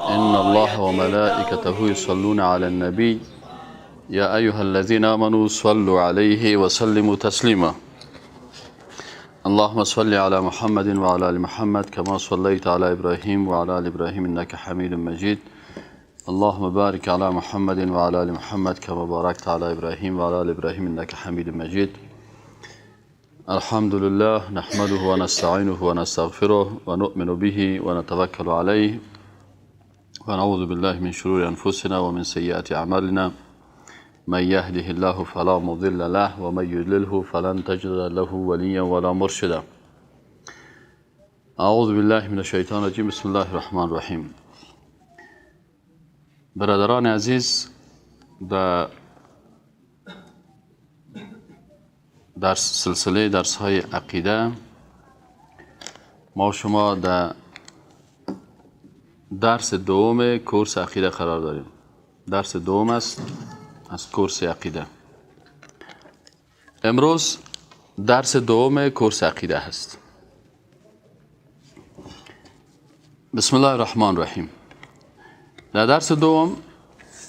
إن الله وملائكته يصلون على النبي يا أيها الذين آمنوا صلوا عليه وسلموا تسليما. اللهم صل على محمد وعلى آل محمد كما صليت على إبراهيم وعلى آل إبراهيم إنك حميد مجيد. اللهم بارك على محمد وعلى آل محمد كما باركت على إبراهيم وعلى آل إبراهيم إنك حميد مجيد. الحمد لله نحمده ونستعينه ونستغفره ونؤمن به ونتوكل عليه ونعوذ بالله من شرور أنفسنا ومن سيئات أعمالنا. من يهده الله فلا مضل له ومن يضلله فلن تجد له وليا ولا مرشدا. اعوذ بالله من الشیطان الرجیم. بسم الله الرحمن الرحیم. برادران عزیز، در سلسله درس های عقیده ما شما در درس دوم کورس عقیده قرار داریم. درس دوم است از کورس عقیده. امروز درس دوم کورس عقیده هست. بسم الله الرحمن الرحیم. در درس دوم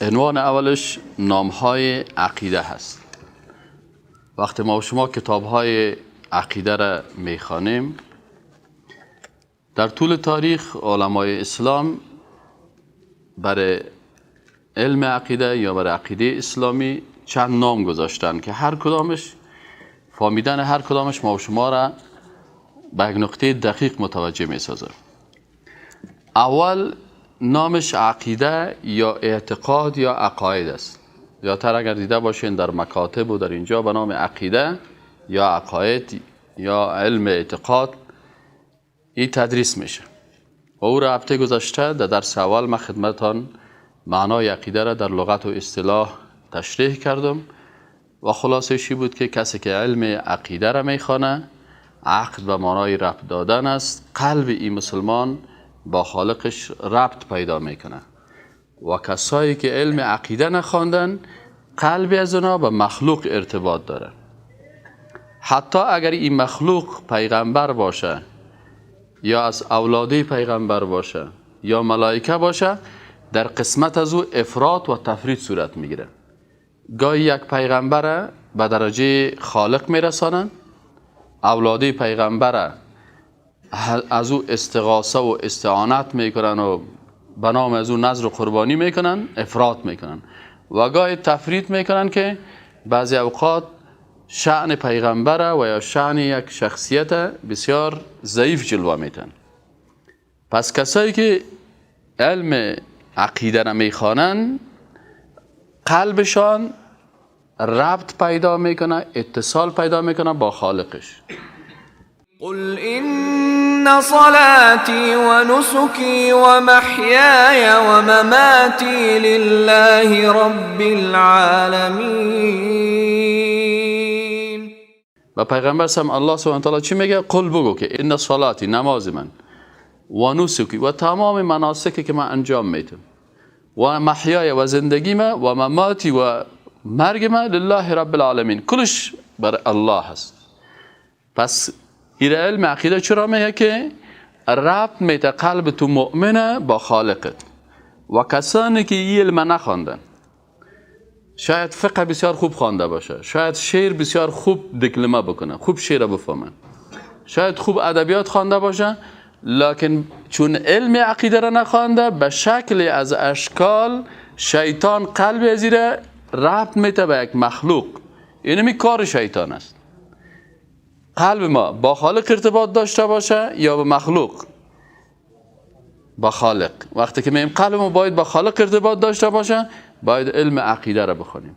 عنوان اولش نامهای عقیده هست. وقتی ما و شما کتابهای عقیده را میخوانیم، در طول تاریخ علمای اسلام برای علم عقیده یا برای عقیده اسلامی چند نام گذاشتن که هر کدامش فهمیدن هر کدامش ما و شما را به یک نقطه دقیق متوجه می سازه. اول نامش عقیده یا اعتقاد یا عقاید است. یا تر اگر دیده باشین در مکاتب و در اینجا به نام عقیده یا عقاید یا علم اعتقاد این تدریس میشه. و او را هفته گذشته در درس اول من خدمتان معنای عقیده را در لغت و اصطلاح تشریح کردم و خلاصه‌ای بود که کسی که علم عقیده را میخوانه، عقد به معنای ربط دادن است، قلب این مسلمان با خالقش ربط پیدا میکنه. و کسایی که علم عقیده نخواندن، قلب از اونا به مخلوق ارتباط داره. حتی اگر این مخلوق پیغمبر باشه یا از اولاده پیغمبر باشه یا ملائکه باشه، در قسمت از او افراط و تفرید صورت میگیره. گاهی یک پیغمبر به درجه خالق میرسانن، اولاده پیغمبر از او استغاثه و استعانت میکنن و به نام از او نذر و قربانی میکنن، افراط میکنن. و گاهی تفرید میکنن که بعضی اوقات شأن پیغمبر و یا شأن یک شخصیت بسیار ضعیف جلوه میتن. پس کسایی که علم عقیده را میخوانن، قلبشان ربط پیدا میکنه، اتصال پیدا میکنه با خالقش. قل إن صلاتي ونسكي ومحياي ومماتي لله رب العالمين. و پیغمبر سم الله سبحانه و تعالی چی میگه؟ قل بگو که ان صلاتی، نماز من، و نسکی و تمام مناسکی که من انجام میدم، و محیای و زندگی من، و مماتی و مرگ من لله رب العالمین، کلش بر الله هست. پس این علم عقیده چرا میگه که ربط میته قلب تو مؤمنه با خالقت. و کسانی که این علم نخواندن، شاید فقه بسیار خوب خوانده باشه، شاید شعر بسیار خوب دکلمه بکنه، خوب شعر بفهمه، شاید خوب ادبیات خوانده باشه، لکن چون علم عقیده را نخوانده، به شکل از اشکال شیطان قلب ازیره ربط میته به یک مخلوق. اینمی کار شیطان است. قلب ما با خالق ارتباط داشته باشه یا با مخلوق؟ با خالق. وقتی که میگیم قلب ما باید با خالق ارتباط داشته باشه، باید علم عقیده را بخونیم.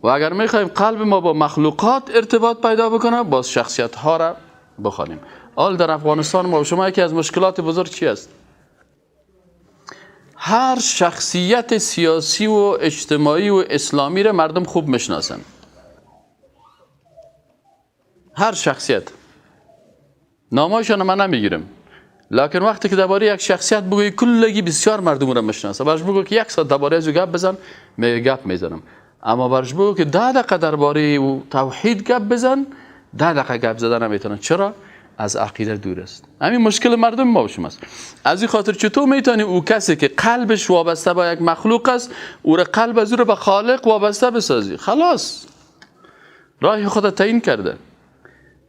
و اگر میخوایم قلب ما با مخلوقات ارتباط پیدا بکنه، باز شخصیت ها را بخونیم. حال در افغانستان ما و شما یکی از مشکلات بزرگ چی است؟ هر شخصیت سیاسی و اجتماعی و اسلامی را مردم خوب میشناسن. هر شخصیت، نامایشان من نمیگیرم، لکن وقتی که درباره یک شخصیت بگویی کلگی بسیار مردم را میشناسه. برش بگو که یک ساعت درباره از گپ بزن، میگه گپ میزنم. اما برش بگو که 10 دقیقه درباره توحید گپ بزن، 10 دقیقه گپ زدن نمیتونن. چرا؟ از عقیده دور است. همین مشکل مردم ما و شماست. از این خاطر چطور میتونی او کسی که قلبش وابسته به یک مخلوق است او را قلب از او را به خالق وابسته بسازی؟ خلاص راه خود تعیین کرده.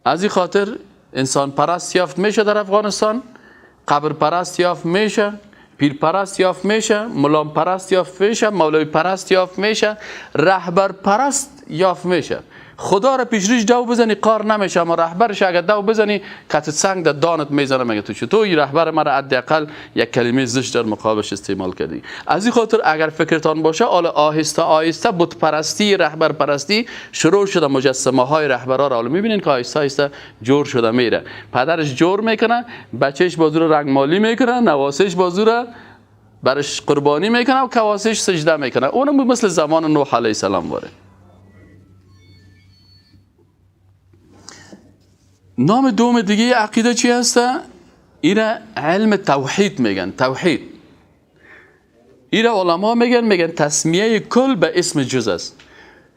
از این خاطر انسان پرست یافت میشه در افغانستان، قبر پرست یافت میشه، پیر پرست یافت میشه، ملام پرست یافت میشه، مولوی پرست یافت میشه، رهبر پرست یافت میشه. خدا را پیش ریش دو بزنی قار نمیشه، اما رهبرش اگر دو بزنی کت سنگ در دانت میزنه. مگه تو چطور این رهبر مرا حداقل یک کلمه زشت در مقابلش استعمال کردی؟ از این خاطر اگر فکرتان باشه حالا آهسته آهسته بت پرستی، رهبر پرستی شروع شده. مجسمه های رهبرها را حالا میبینین که آهسته آهسته جور شده میره. پدرش جور میکنه، بچهش بازو را رنگ مالی میکنه، نواسش بازو را برش قربانی میکنه و کواسش سجده میکنه. اونم مثل زمان نوح علیه السلام باره. نام دوم دیگه عقیده چی هسته؟ ایره علم توحید میگن. توحید ایره علما میگن تسمیه کل به اسم جز است.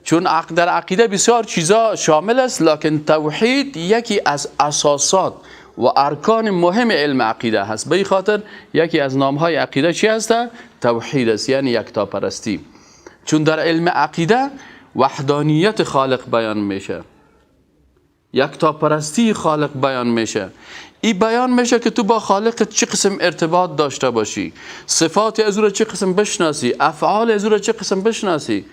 چون در عقیده بسیار چیزا شامل است، لکن توحید یکی از اساسات و ارکان مهم علم عقیده هست. به این خاطر یکی از نامهای عقیده چی هسته؟ توحید است، یعنی یکتاپرستی. چون در علم عقیده وحدانیت خالق بیان میشه، یکتاپرستی خالق بیان میشه. این بیان میشه که تو با خالق چه قسم ارتباط داشته باشی، صفات از او را چه قسم بشناسی، افعال از او را چه قسم بشناسی،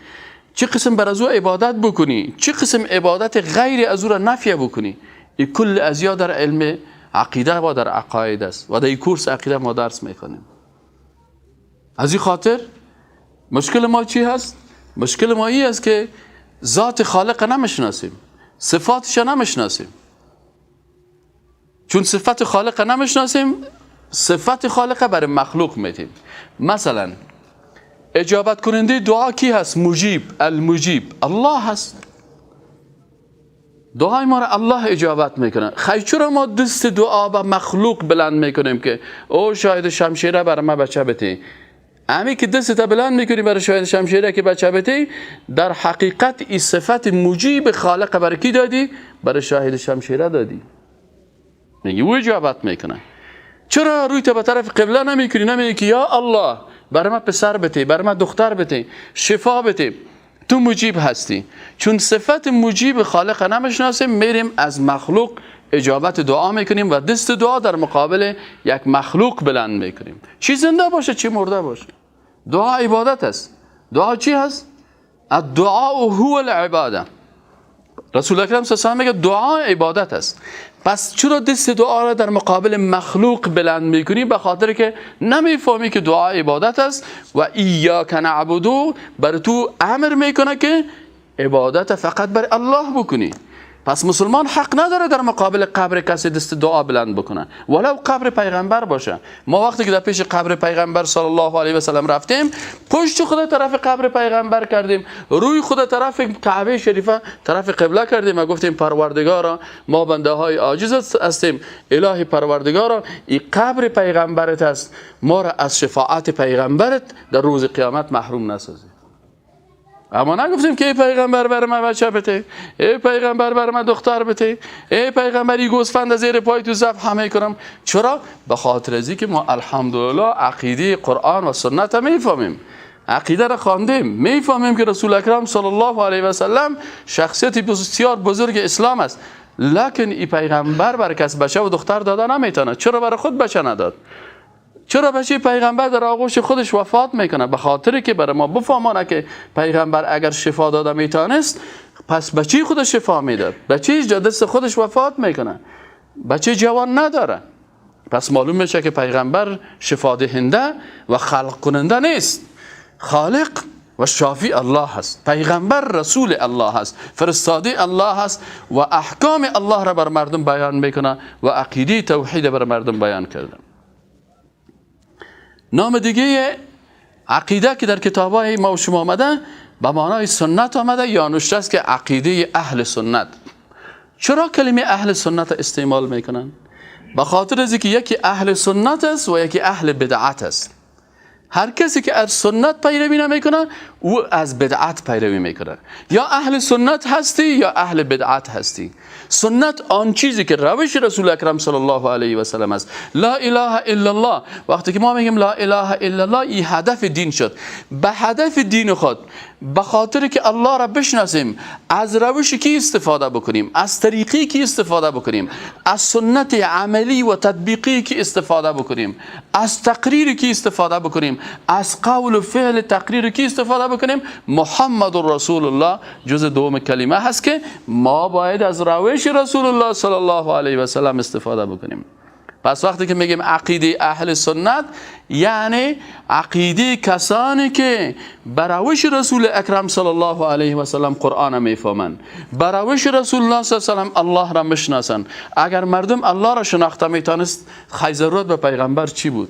چه قسم بر از او عبادت بکنی، چه قسم عبادت غیر از او را نفی بکنی. این کل ازیا در علم عقیده و در عقاید است و در این کورس عقیده ما درس میکنیم. از این خاطر مشکل ما چی هست؟ مشکل ما این است که ذات خالق نمیشناسیم، صفاتش نمیشناسیم. چون صفت خالق نمیشناسیم، صفت خالق برای مخلوق میتیم. مثلا اجابت کننده دعا کی هست؟ مجیب. المجیب الله هست. دعای ما را الله اجابت میکنه. خیلی چرا ما دست دعا به مخلوق بلند میکنیم که او شاید شمشیره برای ما بچه بتی؟ امی که دست بلند میکنی برای شاید شمشیره که بچه بتی، در حقیقت این صفت مجیب خالق برای کی دادی؟ برای شاهد شمشیره دادی. میگی او اجابت میکنه. چرا روی تو به طرف قبله نمیکنی؟ نمیگی که یا الله برای من پسر بتی، برای من دختر بتی، شفا بتی؟ تو مجیب هستی. چون صفت مجیب خالق نمیشناسیم، میریم از مخلوق اجابت دعا میکنیم و دست دعا در مقابل یک مخلوق بلند میکنیم، چی زنده باشه چی مرده باشه. دعا عبادت است. دعا چی هست؟ الدعاء هو العباده. رسول اکرم صلی الله علیه و میگه دعا عبادت است. پس چرا دست دعا را در مقابل مخلوق بلند میکنی؟ به خاطر که نمیفهمی که دعا عبادت است و ایاک نعبدو بر تو امر میکنه که عبادت فقط بر الله بکنی. پس مسلمان حق نداره در مقابل قبر کسی دست دعا بلند بکنه، ولو قبر پیغمبر باشه. ما وقتی که در پیش قبر پیغمبر صلی الله علیه و سلم رفتیم، پشت خود طرف قبر پیغمبر کردیم، روی خود طرف کعبه شریفه طرف قبله کردیم و گفتیم پروردگارا ما بنده های عاجز هستیم، الهی پروردگارا این قبر پیغمبرت است، ما را از شفاعت پیغمبرت در روز قیامت محروم نسازی. اما نگفتیم که ای پیغمبر بر من بچه بده، ای پیغمبر بر من دختر بده، ای پیغمبری گوسفند زیر پای تو ذبح میکنم. چرا؟ به خاطر ازی که ما الحمدلله عقیده قرآن و سنت میفهمیم، عقیده را خواندیم، میفهمیم که رسول اکرم صلی الله علیه و سلم شخصیتی بسیار بزرگ اسلام است. لکن ای پیغمبر بر کس بچه و دختر داده نمیتونه. چرا برای خود بچه نداد؟ چرا بچه پیغمبر در آغوش خودش وفات میکنه؟ به خاطر که برای ما بفهمانه که پیغمبر اگر شفا داده میتونست، پس بچه خودش شفا میداد. بچه دست خودش وفات میکنه، بچه جوان نداره. پس معلوم میشه که پیغمبر شفا دهنده و خلق کننده نیست. خالق و شافی الله هست. پیغمبر رسول الله هست، فرستاده الله هست و احکام الله را بر مردم بیان میکنه و عقیده توحید بر مردم بیان کرده. نام دیگه عقیده که در کتابای ما و شما آمده به معنای سنت آمده یا نوشته است که عقیده اهل سنت. چرا کلمه اهل سنت استعمال میکنن؟ به خاطر از اینکه یکی اهل سنت است و یکی اهل بدعت است. هر کسی که از سنت پیروی نمیکنه او از بدعت پیروی میکنه. یا اهل سنت هستی یا اهل بدعت هستی. سنت آن چیزی که روش رسول اکرم صلی الله علیه و سلم است. لا اله الا الله، وقتی که ما میگیم لا اله الا الله، این هدف دین شد. به هدف دین خود، به خاطر که الله را بشناسیم، از روش کی استفاده بکنیم، از طریقی کی استفاده بکنیم، از سنت عملی و تطبیقی کی استفاده بکنیم، از تقریر کی استفاده بکنیم، از قول و فعل تقریر کی استفاده بکنیم. محمد رسول الله جز دوم کلمه هست که ما باید از روش رسول الله صلی الله علیه و سلم استفاده بکنیم. پس وقتی که میگیم عقیده اهل سنت، یعنی عقیده کسانی که بر روش رسول اکرم صلی الله علیه و سلم قرآن میفهمند، بر روش رسول الله صلی الله علیه و سلم الله را میشناسند. اگر مردم الله را شناخته میتونست، خیلی ضرورت به پیغمبر چی بود؟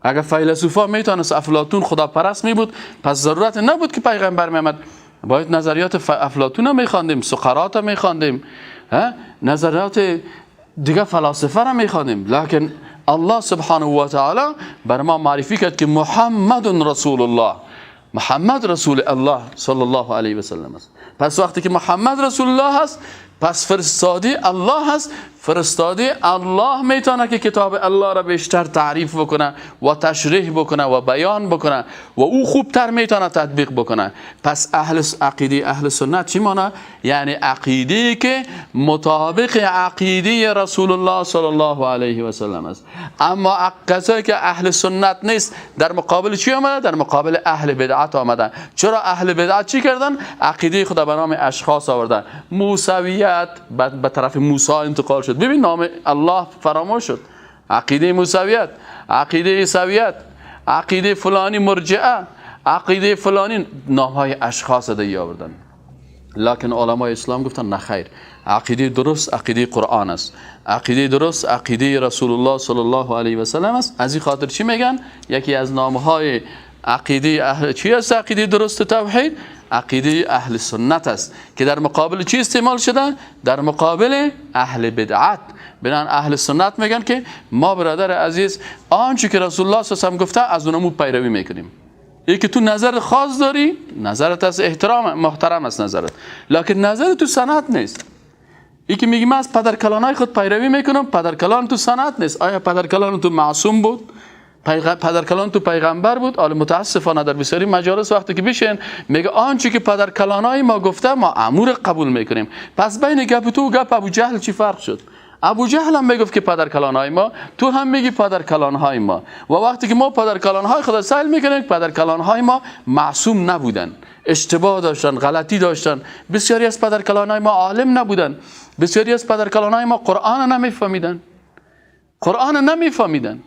اگر فیلسوفا میتونست افلاطون خدا پرست می بود، پس ضرورت نبود که پیغمبر میامد. باید نظریات افلاطون را میخواندیم، سقراط را میخواندیم، نظریات دیگه فلاسفه را میخواندیم. لکن الله سبحانه و تعالی بر ما معرفی کرد که محمد رسول الله، محمد رسول الله صلی الله علیه و سلم است. پس وقتی که محمد رسول الله هست، پس فرستاده الله هست. فرستاده الله میتونه که کتاب الله را بیشتر تعریف بکنه و تشریح بکنه و بیان بکنه و او خوبتر میتونه تطبیق بکنه. پس عقیده اهل سنت چی مانه؟ یعنی عقیده که مطابق عقیده رسول الله صلی الله علیه و سلم است. اما کسایی که اهل سنت نیست، در مقابل چی آمده؟ در مقابل اهل بدعت آمدن. چرا اهل بدعت چی کردن؟ عقیده خدا به نام اشخاص آوردن. موسویت به طرف موسی انتقال شد. ببین نام الله فراموش شد. عقیده موسویت، عقیده عیسویت، عقیده فلانی مرجعه، عقیده فلانی، نام های اشخاص دیگه آوردن. لکن علمای اسلام گفتن نه خیر، عقیده درست عقیده قرآن است، عقیده درست عقیده رسول الله صلی الله علیه و سلم است. از این خاطر چی میگن؟ یکی از نامهای عقیده چی است؟ عقیده درست توحید، عقیده اهل سنت است که در مقابل چی استعمال شده؟ در مقابل اهل بدعت. بنان اهل سنت میگن که ما برادر عزیز آنچه که رسول الله صلی الله علیه و گفته از اونمو پیروی میکنیم. ای که تو نظر خاص داری، نظرت از احترام محترم است نظرت، لکن نظر تو سنت نیست. ای که میگی من از پدرکلانای خود پیروی میکنم، پدرکلان تو سنت نیست. آیا پدرکلان تو معصوم بود؟ پدرکلان تو پیغمبر بود؟ حالا متاسفانه در بسیاری مجالس وقتی که بشین میگه آنچه که پدرکلانای ما گفته ما امور قبول میکنیم. پس بین گپ تو و گپ ابو جهل چی فرق شد؟ ابو جهل هم میگفت که پدرکلانای ما، تو هم میگی پدرکلانهای ما. و وقتی که ما پدرکلانهای خدا سائل میکنیم، پدرکلانهای ما معصوم نبودن، اشتباه داشتن، غلطی داشتن. بسیاری از پدرکلانهای ما عالم نبودن، بسیاری از پدرکلانهای ما قرآن نمیفهمیدن، قرآن نمیفهمیدن.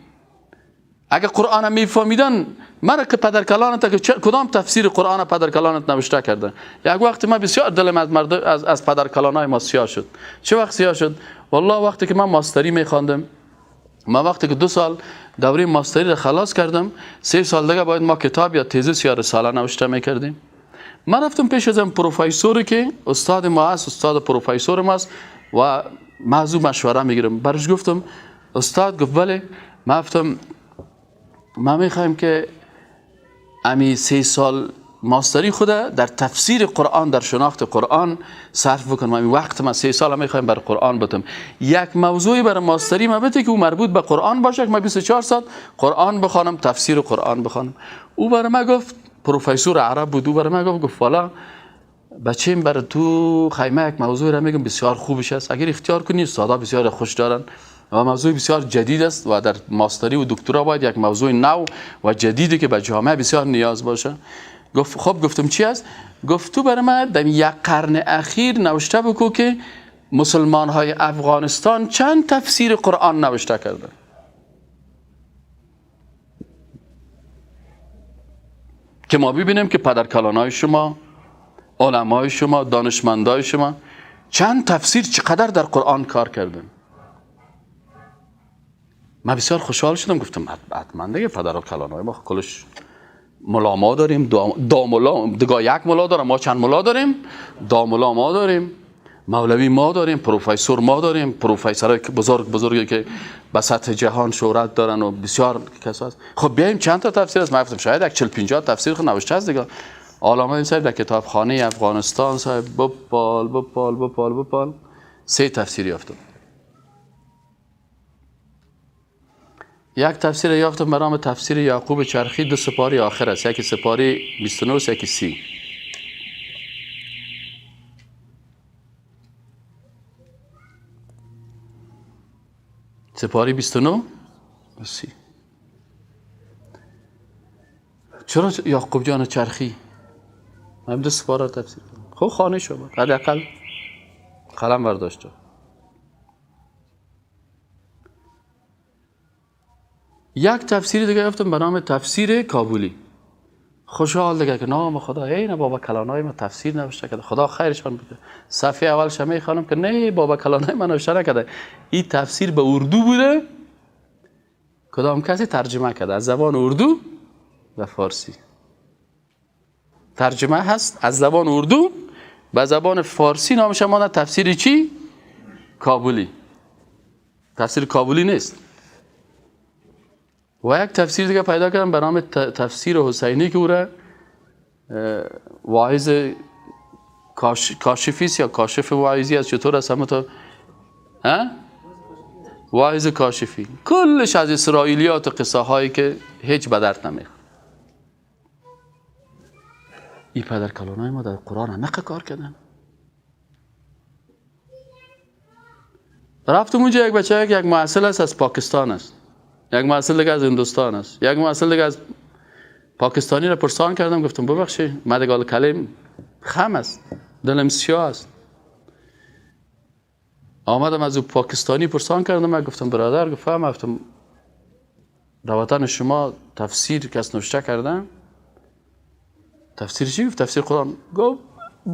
اگه قرآن میفهمیدن، مرا که پدرکلانت که کدام تفسیر قرآن پدرکلانت نوشته کرده. یک وقت من بسیار دلم از مرد از پدرکلانای ما سیاه شد. چه وقت سیاه شد؟ والله وقتی که من ماستری میخواندم، من وقتی که 2 سال دوره ماستری رو خلاص کردم، 3 سال دیگه باید ما کتاب یا تزیس یا رساله نوشته میکردیم. من رفتم پیش از پروفسوری که استاد ما است، استاد پروفسور ما است و موضوع مشوره میگیرم. برش گفتم استاد، گفت بله. من گفتم ما میخوایم که امی 3 سال ماستری خود در تفسیر قرآن، در شناخت قرآن صرف بکنم. امی وقت ما 3 سال میخوایم بر قرآن بتم. یک موضوعی برای ماستری ما بده که او مربوط به قرآن باشه که ما 24 ساعت قرآن بخوانم، تفسیر قرآن بخوانم. او برای ما گفت، پروفسور عرب بود، او برای ما گفت والا بچه‌م برای تو خیمه یک موضوع را میگم بسیار خوبش است، اگر اختیار کنی استادا بسیار خوش دارن و موضوع بسیار جدید است و در ماستری و دکترا باید یک موضوع نو و جدیدی که به جامعه بسیار نیاز باشه. گفت خب. گفتم چی است؟ گفت تو برای من در 1 قرن اخیر نوشته بکو که مسلمان های افغانستان چند تفسیر قرآن نوشته کردن. که ما ببینیم که پدرکلانای شما، علمای شما، دانشمندای شما چند تفسیر چقدر در قرآن کار کردن. من بسیار خوشحال شدم. گفتم حتما دیگه پدرکلانای ما کلش ملا ما داریم، دا ملا، دیگه 1 ملا دارم، ما چند ملا داریم؟ 2 ملا ما داریم مولوی ما داریم، پروفسور ما داریم، پروفسورای بزرگی که به سطح جهان شهرت دارن و بسیار کسا هست. خب بیایم چند تا تفسیر است. من گفتم شاید یک 40 50 تفسیر خود نوشته است دیگه. علامه این صاحب در کتابخانه افغانستان صاحب بپال 3 تفسیر یافتم. یک تفسیر یافتم به نام تفسیر یعقوب چرخی، 2 سپاره آخر است، یکی سپاره 29 است یکی 30. سپاره 29 و 30. چرا یعقوب جان چرخی؟ من 2 سپاره تفسیر کنم. خب خانه شما حداقل قلم برداشت. یک تفسیر دیگه گفتم به نام تفسیر کابلی. خوشحال دیگه که نام خدا این بابا کلانای ما تفسیر نوشته کرده، خدا خیرشان بده. صفحه اول شمه خانم که نه بابا کلانای ما نوشته نکرده، این تفسیر به اردو بوده، کدام کسی ترجمه کرده از زبان اردو و فارسی. ترجمه هست از زبان اردو به زبان فارسی، نامش مانده تفسیر چی؟ کابلی. تفسیر کابلی نیست. و یک تفسیر دیگه پیدا کردم به نام تفسیر حسینی که او را واعظ کاشفی است یا کاشف واعظی است، چطور است همه تا واعظ کاشفی، کلش از اسرائیلیات و قصه هایی که هیچ به درد نمیخوره. این پدر کلانای ما در قرآن نقه کار کردن. رفتم اونجا، یک بچه یک محصل است از پاکستان است، یک محصل دیگه از هندوستان است، یک محصل دیگه از پاکستانی را پرسان کردم، گفتم ببخشید من دیگه کلم خم است، دلم سیاه است. آمدم از او پاکستانی پرسان کردم، من گفتم برادر گفتم در وطن شما تفسیر کس نوشته کردن؟ تفسیر چی؟ گفت تفسیر قرآن. گفت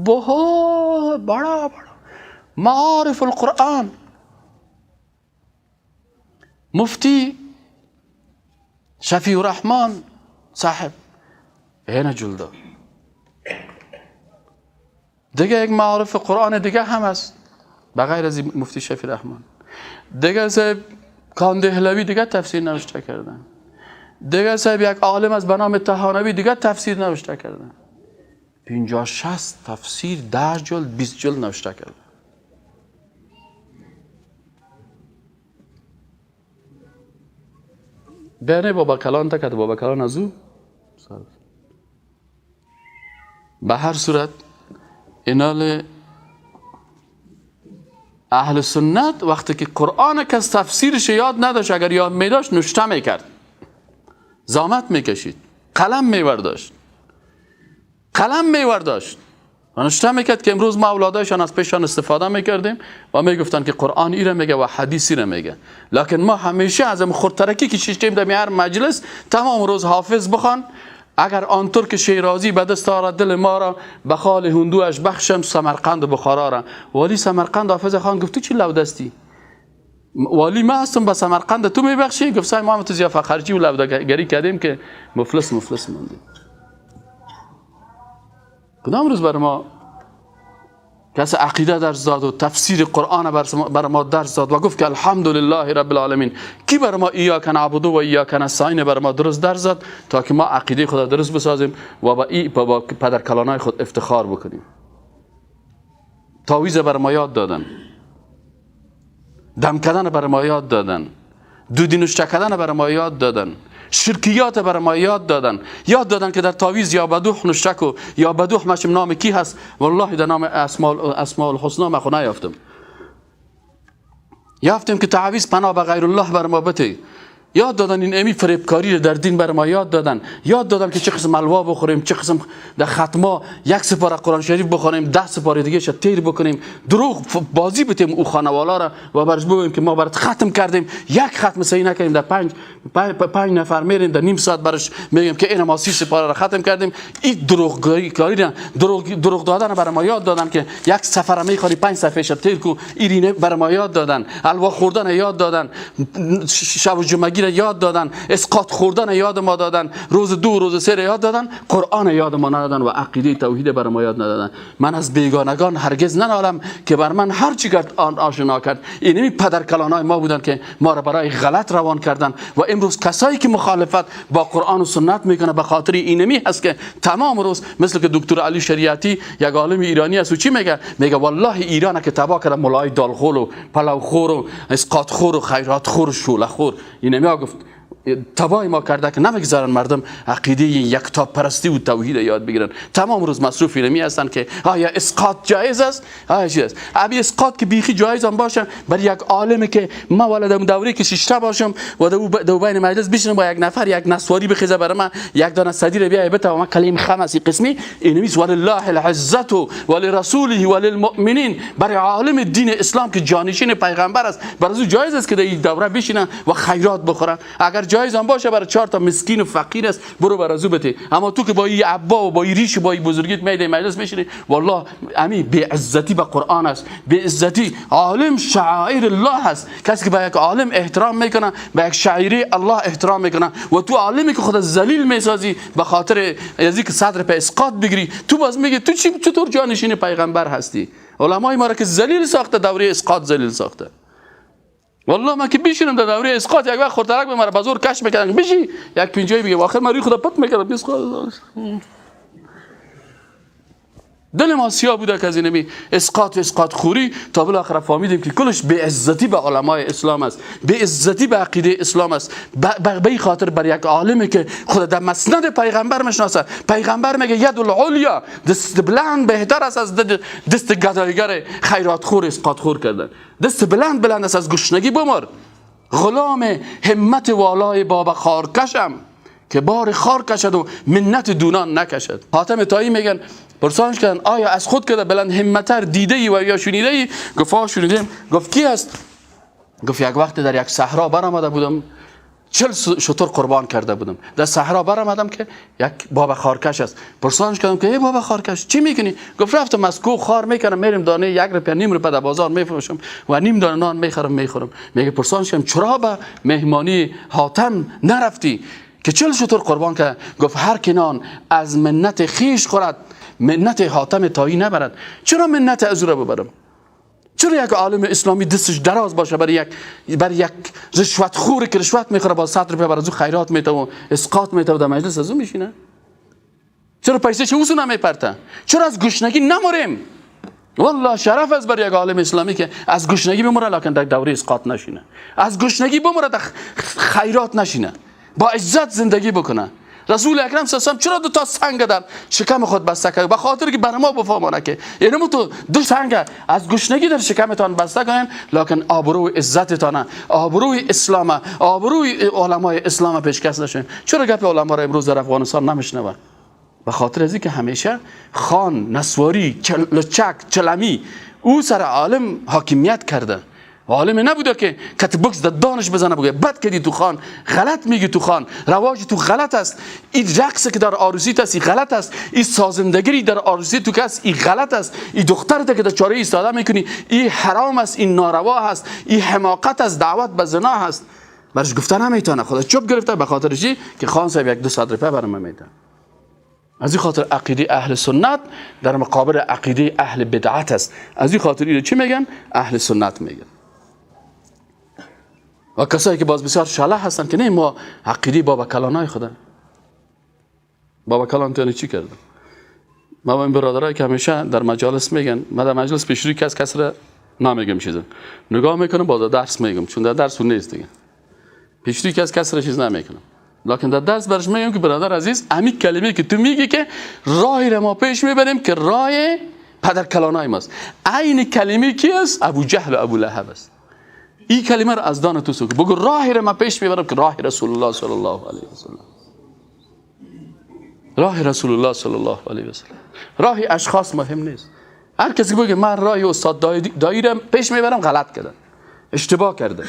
بہت بڑا معارف القرآن مفتی شفیع الرحمن صاحب این جلده. دیگه یک معارف قرآن دیگه هم است بغیر از مفتی شفیع الرحمن. دیگه صاحب کاندهلوی دیگه تفسیر نوشته کردن. دیگه صاحب یک عالم از به نام طحاوی دیگه تفسیر نوشته کردن. 50 60 تفسیر 10 جلد 20 جلد نوشته کردن. بینه بابا کلان تکد، بابا کلان از او به هر صورت اینال اهل سنت وقتی که قرآن کس تفسیرش یاد نداشت، اگر یاد میداشت نوشته میکرد، زحمت میکشید، قلم میورداشت و نوشته میکرد که امروز ما اولادایشان از پیشان استفاده میکردیم و میگفتن که قرآن ایره میگه و حدیث ایره میگه. لکن ما همیشه از این خودترکی که شیشتیم در هر مجلس تمام روز حافظ بخوان، اگر آنطور که شیرازی به دست آرد دل ما را به خال هندوش بخشم سمرقند و بخارا را. والی سمرقند حافظ خان گفت چی لودستی؟ والی ما هستم به سمرقند تو میبخشی؟ گفت ما هم تو ضیافت خرجی و لودگری کردیم که مفلس موندیم. کدام روز بر ما کس عقیده درس داد و تفسیر قرآن بر ما درس داد و گفت که الحمدلله رب العالمین؟ کی بر ما ایاک نعبد و ایاک نستعین بر ما درست درس داد تا که ما عقیده خود درست بسازیم و با پدر کلانای خود افتخار بکنیم. تعویذ بر ما یاد دادن، دم کردن بر ما یاد دادن، دودی نوشته کردن بر ما یاد دادن، شرکیات بر ما یاد دادن که در تعویذ یا بدوح نوشته یا بدوح ماشم نام کی هست، والله در نام اسماء الحسنا ما خو یافتم که تعویذ پناه به غیر الله بر ما بده. یاد دادن این امی فریبکاری در دین بر ما یاد دادن که چه قسم الوا بخوریم، چه قسم در ختما 1 سپاره قرآن شریف بخونیم 10 سپاره دیگه شد تیر بکنیم، دروغ بازی بتیم او خانوالا را و برش بگوییم که ما برات ختم کردیم، 1 ختم صحیح نکردیم، در 5 نفر میریم در نیم ساعت برش میگیم که این ما 30 سپاره را ختم کردیم. این دروغ دادن بر ما یاد دادن که 1 سفر میخوری 5 صفحه شد تیر کو، ایرینه بر ما یاد دادن، الوا خوردن یاد دادن، شب و جمعگی بیگانگی را یاد دادن، اسقاط خوردن یاد ما دادن، روز 2 روز 3 یاد دادن، قرآن یاد ما ندادن و عقیده توحید بر ما یاد ندادن. من از بیگانگان هرگز ننالم که بر من هر چی کرد آن آشنا کرد. اینمی پدر کلانای ما بودن که ما را برای غلط روان کردن و امروز کسایی که مخالفت با قرآن و سنت میکنه به خاطر اینمی هست که تمام روز مثل که دکتر علی شریعتی یک عالم ایرانی است و چی میگه والله ایران که تباه کرده مولای دالخور و پلوخور و اسقاط خور و خیرات خور و شوله خور. اینمی گفت تباهی ما کرده که نمیگذارن مردم عقیده یکتا پرستی و توحید یاد بگیرن. تمام روز مصروف اینمی هستن که آیا اسقاط جایز است؟ آیا چیز است؟ ابی اسقاط که بیخی جایز هم باشه بر یک عالمی که ما ولدم دوره که ششته باشم و دو بین مجلس بشینم با یک نفر یک نسواری بخیزه برای من یک دانه صدی بیای بته و من کلیم خمسی قسمی اینمی ولله العزت ولرسوله وللمؤمنین برای عالم دین اسلام که جانشین پیغمبر است برای جایز است که در این دوره بشینن و خیرات بخورن. اگر جایز هم باشه برای 4 تا مسکین و فقیر است برو برازو بده. اما تو که با این عبا و با این ریش و با این بزرگیت میده مجلس میشینی والله امی بی عزتی به قرآن است، بی عزتی. عالم شعائر الله است. کسی که به یک عالم احترام میکنه به یک شاعری الله احترام میکنه و تو عالمی که خود ذلیل میسازی به خاطر ازی که صدر به اسقاط بگیری تو باز میگی تو چطور جانشین پیغمبر هستی؟ علمای ما را که ذلیل ساخته دوره اسقاط ذلیل ساخته. والله من که بیشینم در دوره اسقاط یک وقت خورترک به مرا بازور کش میکردن بشی یک پنجایی بگه آخر من روی خدا پت میکردم دل ما سیاه بوده که از اینمی اسقاط خوری تا بالاخره فهمیدیم که کلش به عزتی به علمای اسلام است، به عزتی به عقیده اسلام است. به خاطر بر یک عالمی که خود در مسند پیغمبر میشناسه. پیغمبر میگه ید العلیا دست بلند بهتر است از دست گدایگر خیرات خور اسقاط خور کردن. دست بلند است از گشنگی بمر. غلام همت والای بابا خارکشم که بار خار کشد و منت دونان نکشد. حاتم طایی میگن پرسانش کردن آیا از خود که بلند همتر دیده ای و یا شنیده ای؟ گفت شنیدم. گفت کی است؟ گفت یک وقت در یک صحرا برآمده بودم 40 شتر قربان کرده بودم. در صحرا برآمدم که یک بابا خارکش است. پرسانش کردم که ای بابا خارکش چی میکنی؟ گفت رفتم از کوه خار میکنم میرم دانه 1 روپیه نیم روپیه در بازار میفروشم و نیم دانه نان میخورم. میگه پرسانش کردم چرا به مهمانی حاتم نرفتی که 40 شتر قربان کرد؟ گفت هر کنان از منت خیش خورد منت حاتم طایی نبرد. چرا منت از او ببرم؟ چرا یک عالم اسلامی دستش دراز باشه برای یک رشوت خوری که رشوت میخوره با 100 روپیه برای او خیرات میته و اسقاط میته و در مجلس از او میشینه؟ چرا پیسه چه اوسو نمیپرته؟ چرا از گشنگی نمریم؟ والله شرف است برای یک عالم اسلامی که از گشنگی بمره لکن در دوره اسقاط نشینه، از گشنگی بمره در خیرات نشینه، با عزت زندگی بکنه. رسول اکرم صلی الله علیه و چرا 2 سنگ در شکم خود بسته کرد؟ به خاطر که بر ما بفهمونه که اینم تو 2 سنگ از گشنگی در شکمتان بسته کنین لکن آبروی عزتتان، آبروی اسلام، آبروی علمای اسلام پیشکش نشین. چرا گپ علما را امروز در افغانستان نمیشنون؟ به خاطر از اینکه همیشه خان، نسواری، لچک، چلمی او سر عالم حاکمیت کرده. عالم نبوده که کت بکس در دانش بزنه بگه بد کردی تو خان، غلط میگی تو خان، رواج تو غلط است، این رقص که در عروسی است این غلط است، این سازندگی در عروسی تو کس این غلط است، این دخترت که در چاره ایستاده میکنی این حرام است، این ناروا است، این حماقت است، دعوت به زنا است. برش گفتن نمیتونه. خدا چوب گرفته به خاطر چی که خان صاحب 200 روپیه برام میده. از این خاطر عقیده اهل سنت در مقابل عقیده اهل بدعت است. از این خاطر اینو چی میگن؟ اهل سنت میگن. و کسایی که باز بسیار شلح هستن که نه ما عقیده بابا کلانای خودن. بابا کلان تو چی کرده؟ ما با این برادرایی که همیشه در مجالس میگن، من در مجلس پیشروی کس را نمیگم چیزا، نگاه میکنم با درس میگم چون در درس اون نیست دیگه. پیشروی کس را چیز نمیکنم، لکن در درس برش میگم که برادر عزیز همین کلمه که تو میگی که راهی را ما پیش میبریم که راه پدر کلانای ماست. عین کلمه کی است؟ ابو جهل و ابو لهب است. این کلمه را از دان تو سوک بگو راهی را من پیش میبرم که راه رسول الله صلی الله علیه و سلم، راه رسول الله صلی الله علیه و سلم. راه اشخاص مهم نیست. هر کسی بگه من راه استاد دایی را پیش میبرم غلط کرده، اشتباه کرده.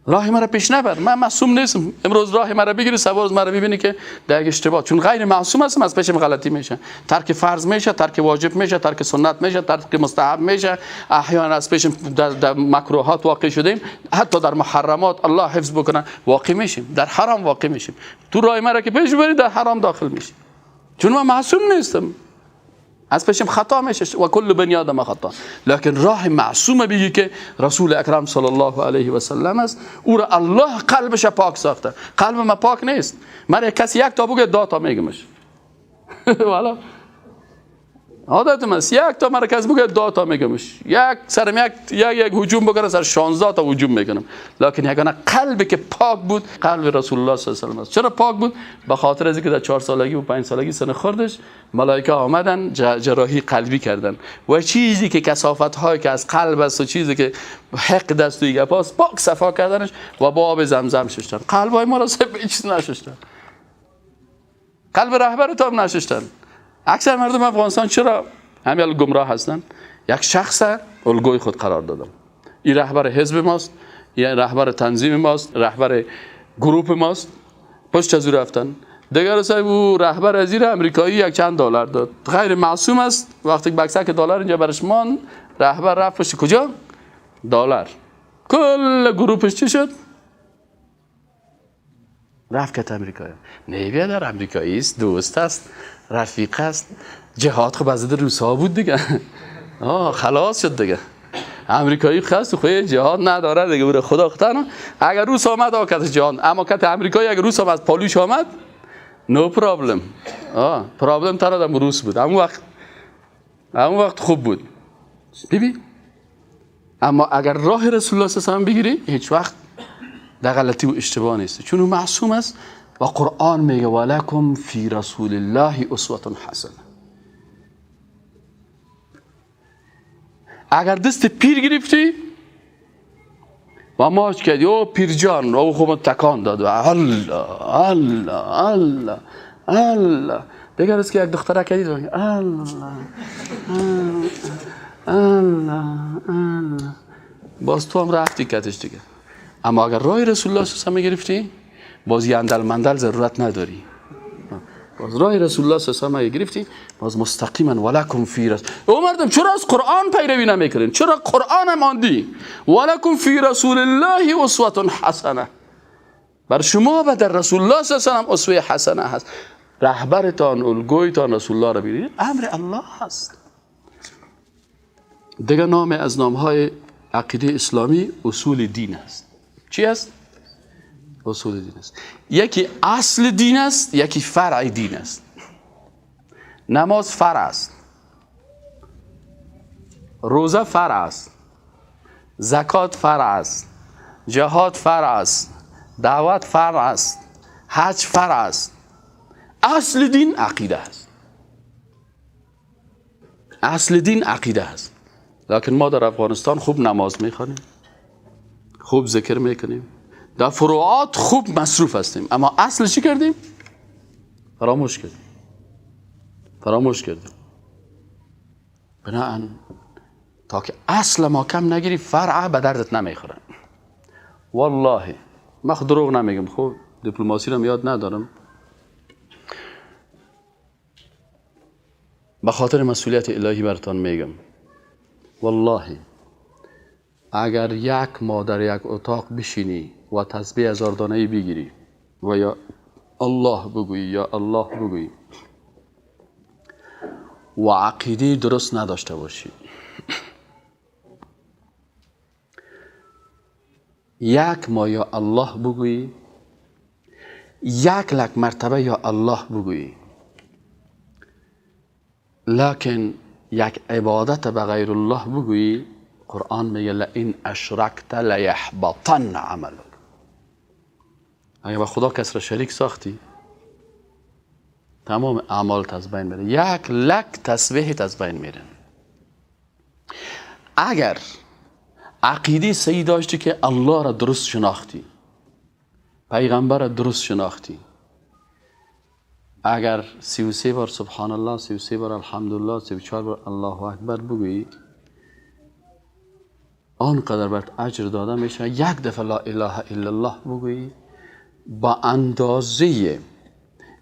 راه مرا پیش نبر. من معصوم نیستم. امروز راه مرا بگیری، سوار روز مرا ببینی که در یک اشتباه، چون غیر معصوم هستم، از پیشم غلطی میشه، ترک فرض میشه، ترک واجب میشه، ترک سنت میشه، ترک مستحب میشه، احیانا از پیشم در مکروهات واقع شدیم، حتی در محرمات الله حفظ بکنه واقع میشیم، در حرام واقع میشیم. تو راه مرا که پیش بری در حرام داخل میشی، چون من معصوم نیستم، از پیشم خطا میشه و کل بنی آدم خطا. لکن راه معصوم بگی که رسول اکرم صلی الله علیه و سلم است، او را الله قلبش پاک ساخته. قلب ما پاک نیست. من کسی یک تا بگه 10 تا میگمش. والا عادتم است، یک تا مرکز بگه 10 تا میگمش، یک سرم یک هجوم بکنه سر 16 تا هجوم میکنم. لکن یگانه قلبی که پاک بود قلب رسول الله صلی الله علیه و آله است. چرا پاک بود؟ به خاطر از اینکه در 4 سالگی و 5 سالگی سن خوردش ملائکه آمدن جراحی قلبی کردن و چیزی که کثافت هایی که از قلب است و چیزی که حقد است و دیگه پاس پاک صفا کردنش و با آب زمزم شستن. قلب های ما را چیز نشستن، قلب رهبرتون نشستن. اکثر مردم افغانستان چرا همین گمراه هستن؟ یک شخص الگوی خود قرار دادن. این رهبر حزب ماست، این رهبر تنظیم ماست، رهبر گروه ماست، پشت از او رفتن. دیگر صاحب او رهبر از این امریکایی یک چند دلار داد، غیر معصوم است. وقتی بکسک دلار اینجا برش مان، رهبر رفت پشت کجا؟ دلار. کل گروهش چی شد؟ رفت که امریکایی. نیویه در امریکایی است، دوست است، رفیق است. جهاد خب از روسا بود دیگه. خلاص شد دیگه. امریکایی خاص خو جهاد نداره دیگه، بره خدا خطا. اگر روس آمد آکت جهاد، اما کت امریکایی اگر روس آمد پالوش آمد نو پرابلم. پرابلم تر در روس بود. اون وقت خوب بود. ببین، اما اگر راه رسول الله صلی الله علیه و بگیری هیچ وقت در غلطی و اشتباه نیست، چون او معصوم است و قرآن میگه ولکم فی رسول الله اسوه حسنه. اگر دست پیر گرفتی و ماچ کردی او پیر جان او خوب تکان داد و الله الله الله الله، دیگر است که یک دختره کردی الله الله الله الله، باز تو هم رفتی کتش دیگه. اما اگر راه رسول الله صلی الله علیه و گرفتی باز یندل مندل ضرورت نداری. باز راه رسول الله صلی الله علیه و گرفتی باز مستقیما ولکم فی رسول. او مردم چرا از قرآن پیروی نمیکنین؟ چرا قرآن ماندی؟ ولکم فی رسول الله اسوه حسنه. بر شما و در رسول الله صلی الله علیه و اسوه حسنه هست. رهبرتان الگویتان رسول الله را ببینید، امر الله هست. دیگه نام از نامهای عقیده اسلامی اصول دین است. چی است؟ اصول دین است. یکی اصل دین است، یکی فرع دین است. نماز فرع است، روزه فرع است، زکات فرع است، جهاد فرع است، دعوت فرع است، حج فرع است. اصل دین عقیده است. اصل دین عقیده است. لکن ما در افغانستان خوب نماز میخوانیم، خوب ذکر میکنیم، در فروعات خوب مصروف هستیم، اما اصل چی کردیم؟ فراموش کردیم. بناهن تا که اصل ما کم نگیری فرع به دردت نمیخوره. والله من خود دروغ نمیگم، خب دیپلماسی رو یاد ندارم، به خاطر مسئولیت الهی براتون میگم. والله اگر یک ماه در یک اتاق بشینی و تسبیح 1000 دانه‌ای بگیری و یا الله بگویی یا الله بگویی و عقیده درست نداشته باشی، یک ماه یا الله بگویی، 1,00,000 مرتبه یا الله بگویی، لکن یک عبادت به غیر الله بگویی، قرآن میگه لئن اشرکت لیحبطن عملک. اگه با خدا کس را شریک ساختی تمام اعمالت از بین میره، 1,00,000 تسبیحت از بین میره. اگر عقیده صحیح داشتی که الله را درست شناختی، پیغمبر را درست شناختی، اگر 33 بار سبحان الله، 33 بار الحمدلله، 34 بار الله اکبر بگویی، آنقدر برات اجر داده میشه. یک دفعه لا اله الا الله بگویی، با اندازه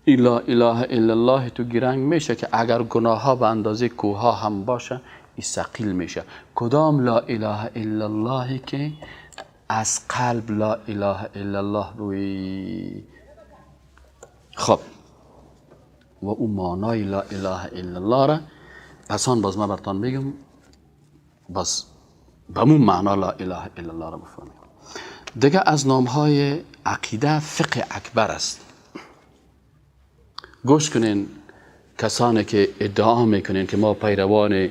لا اله الا الله تو گرنگ میشه که اگر گناه ها به اندازه کوه ها هم باشه این ثقیل میشه. کدام لا اله الا الله که از قلب لا اله الا الله بگویی. خب و اون معنای لا اله الا الله را پسان باز ما براتون میگم، باز به اون معنا لا اله الا الله را بفهمید. دیگه از نامهای عقیده فقه اکبر است. گوش کنین کسانی که ادعا میکنین که ما پیروان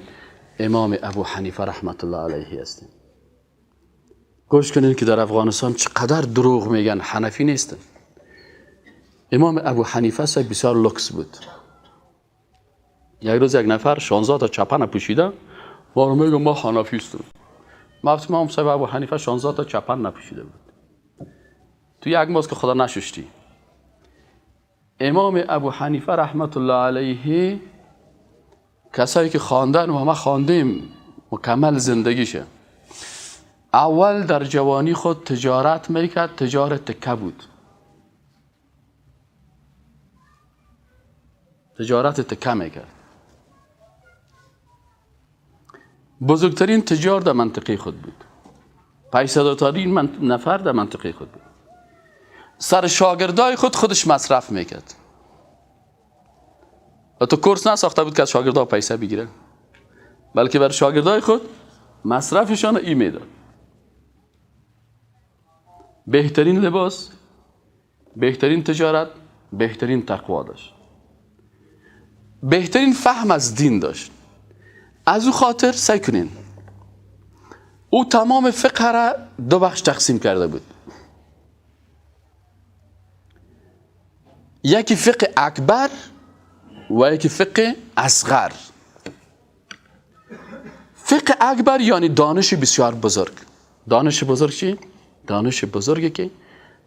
امام ابو حنیفه رحمت الله علیه هستیم. گوش کنین که در افغانستان چقدر دروغ میگن، حنفی نیستن. امام ابو حنیفه سه بسیار لوکس بود. یک روز یک نفر 16 تا چپن پوشیده و میگه ما حنفی هستیم. امام صاحب ابو حنیفه 16 تا چپن نپوشیده بود. تو یک ماست که خدا نشوشتی. امام ابو حنیفه رحمت الله علیه کسایی که خواندن و ما خواندیم مکمل زندگیشه. اول در جوانی خود تجارت میکرد، تجارت تکه بود. تجارت تکه میکرد. بزرگترین تجار در منطقه خود بود. پیسه‌دارترین نفر در منطقه خود بود. سر شاگردای خودش مصرف میکرد. و تو کورس نساخته بود که از شاگردها پیسه بگیره، بلکه بر شاگردای خود مصرفشان ای میداد. بهترین لباس، بهترین تجارت، بهترین تقوا داشت. بهترین فهم از دین داشت. از او خاطر سعی کنین او تمام فقه را دو بخش تقسیم کرده بود. یکی فقه اکبر و یکی فقه اصغر. فقه اکبر یعنی دانش بسیار بزرگ. دانش بزرگ چی؟ دانش بزرگی که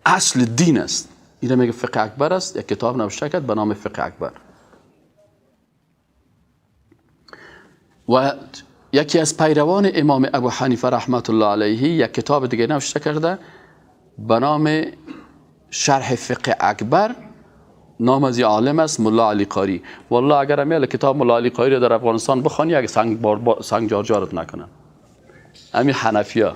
اصل دین است. این میگه فقه اکبر است. یک کتاب نوشته کرد به نام فقه اکبر. و یکی از پیروان امام ابو حنیفه رحمت الله علیه یک کتاب دیگه نوشته کرده به نام شرح فقه اکبر. نام از عالم است ملا علی قاری. والله اگر امیال کتاب ملا علی قاری در افغانستان بخوانی یک سنگ جارجارت نکنن. همین حنفیه.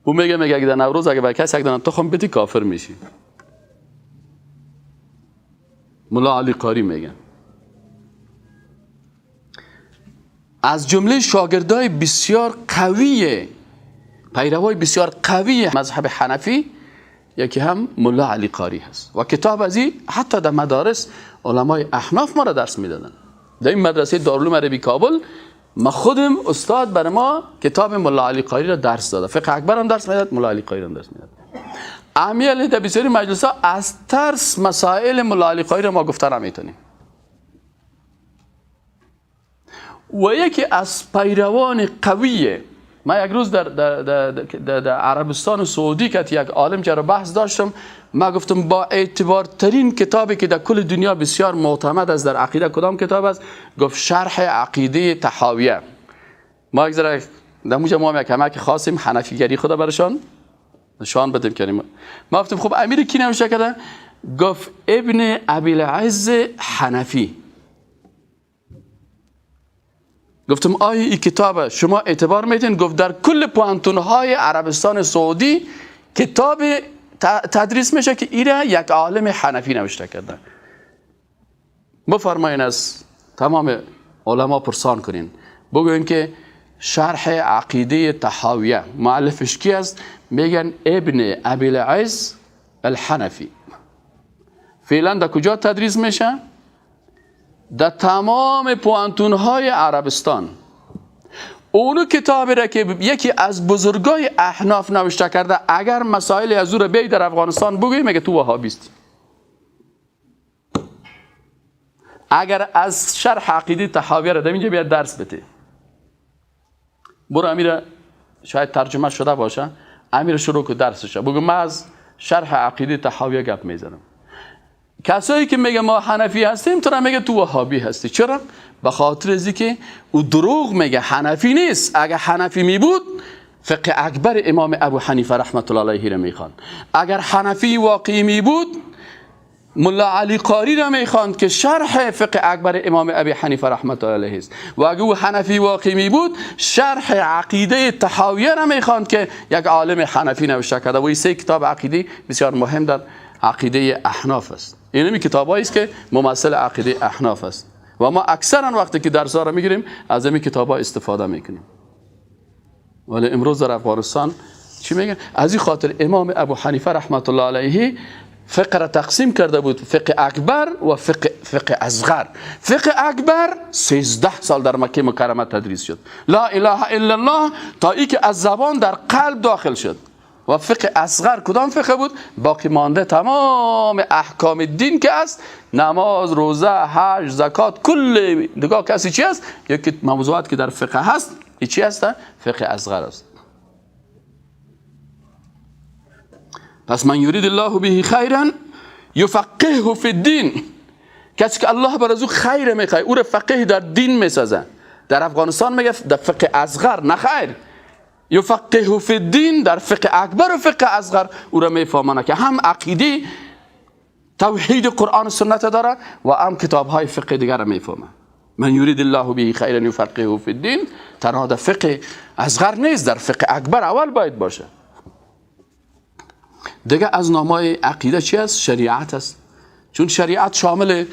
او میگه اگه در نوروز اگه به کسی یک دانه تخم بدی کافر میشی. ملا علی قاری میگه. از جمله شاگردای بسیار قوی، پیروای بسیار قوی مذهب حنفی یکی هم ملا علی قاری هست. و کتاب ازی حتی در مدارس علمای احناف ما را درس میدادن. در این مدرسه دارالعلوم عربی کابل ما خودم استاد بر ما کتاب ملا علی قاری را درس داده. فقه اکبر هم درس میداد، ملا علی قاری هم درس میداد. امیال در بسیاری مجلس ها از ترس مسائل ملا علی قاری را ما گفته نمیتونیم. و یکی از پیروان قویه، ما یک روز در عربستان سعودی که یک عالم جرا بحث داشتم، ما گفتم با اعتبار ترین کتابی که در کل دنیا بسیار معتمد است در عقیده کدام کتاب است؟ گفت شرح عقیده طحاویه. ما یک ذره در موجه ما یک کمک خواستیم حنفیگری خدا برشان نشان بدیم کنیم. ما گفتم خب امیر کی نوشته کرده؟ گفت ابن ابی العز حنفی. گفتم آیا این کتاب شما اعتبار میدین؟ گفت در کل پوانتونهای عربستان سعودی کتاب تدریس میشه که ایره یک عالم حنفی نوشته کرده. بفرمایین از تمام علما پرسان کنین بگوین که شرح عقیده طحاویه مؤلفش کی است؟ میگن ابن ابی العز الحنفی. فعلا در کجا تدریس میشه؟ در تمام پوانتونهای عربستان. اونو کتابی را که یکی از بزرگای احناف نوشته کرده اگر مسائل از او را بی در افغانستان بگوی میگه تو وهابیستی. اگر از شرح عقیده طحاویه را در اینجا بیاد درس بده، برو امیر شاید ترجمه شده باشه، امیر شروع که درسشه بگو من از شرح عقیده طحاویه گپ میزنم. کسایی که میگه ما حنفی هستیم تو را میگه تو وهابی هستی. چرا؟ به خاطر ازی که او دروغ میگه، حنفی نیست. اگه حنفی می بود فقه اکبر امام ابو حنیفه رحمت الله علیه را میخواند. اگر حنفی واقعی می بود ملا علی قاری را میخواند که شرح فقه اکبر امام ابی حنیفه رحمت الله علیه است. و اگر او حنفی واقعی می بود شرح عقیده طحاویه را میخواند که یک عالم حنفی نوشته کرده. و این سه کتاب عقیده بسیار مهم در عقیده احناف است. این کتابایی است که ممثل عقیده احناف است و ما اکثرا وقتی که درس ها را میگیریم از این کتابا استفاده میکنیم. ولی امروز در افغانستان چی میگن؟ از این خاطر امام ابو حنیفه رحمت الله علیه فقه را تقسیم کرده بود: فقه اکبر و فقه اصغر. فقه اکبر 13 سال در مکه مکرمه تدریس شد، لا اله الا الله، تا ای که از زبان در قلب داخل شد. و فقه اصغر کدام فقه بود؟ باقی مانده تمام احکام دین که است، نماز، روزه، حج، زکات، کل دیگه کسی چی است؟ یکی موضوعات که در فقه هست این چی است؟ فقه اصغر است. پس من یرید الله به خیرا یفقهه فی الدین، کسی که الله بر از او خیر میخواد او را فقیه در دین میسازه. در افغانستان میگه در فقه اصغر، نه خیر، یفقهه فی الدین، در فقه اکبر و فقه اصغر او را میفهمانه که هم عقیده توحید قرآن و سنت داره و هم کتاب های فقه دیگر را میفهمه. من یرید الله به خیرا یفقهه فی الدین تنها در فقه اصغر نیست، در فقه اکبر اول باید باشه. دیگه از نامهای عقیده چی است؟ شریعت است. چون شریعت شامل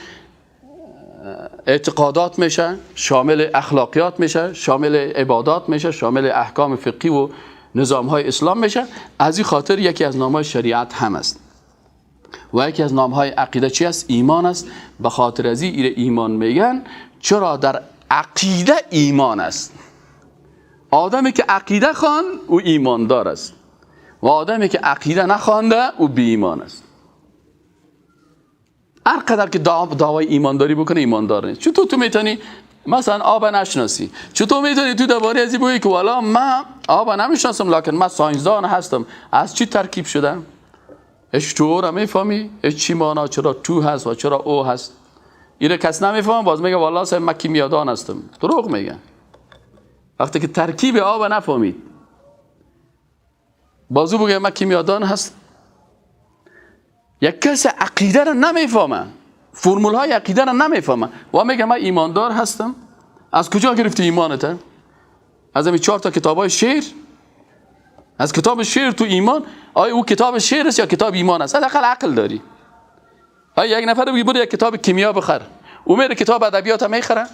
اعتقادات میشه، شامل اخلاقیات میشه، شامل عبادات میشه، شامل احکام فقهی و نظامهای اسلام میشه. از این خاطر یکی از نامهای شریعت هم است. و یکی از نامهای عقیده چی است؟ ایمان است. به خاطر از این ایمان میگن چرا در عقیده ایمان است. آدمی که عقیده خوان او ایماندار است و آدمی که عقیده نخوانده او بی ایمان است. هر قدر که دعوای ایمانداری بکنه ایماندار نیست. چطور تو میتونی مثلا آب نشناسی؟ چطور میتونی تو درباره ازی بگی که والا من آب نمیشناسم لکن من ساینسدان هستم؟ از چی ترکیب شده؟ اش تو را میفهمی؟ اش چی معنا چرا تو هست و چرا او هست؟ اینو کس نمیفهمه، باز میگه والا من کیمیادان هستم. دروغ میگه. وقتی که ترکیب آب نفهمید بازو بگه من کیمیادان هست. یک کس عقیده را نمیفهمه، فرمول های عقیده را نمیفهمه و میگه من ایماندار هستم. از کجا گرفتی ایمانت؟ از همین 4 تا کتاب های شعر؟ از کتاب شعر تو ایمان؟ آیا او کتاب شعر است یا کتاب ایمان است؟ حداقل عقل داری. آیا یک نفر بگی برو یک کتاب کیمیا بخر، او میره کتاب ادبیات میخره؟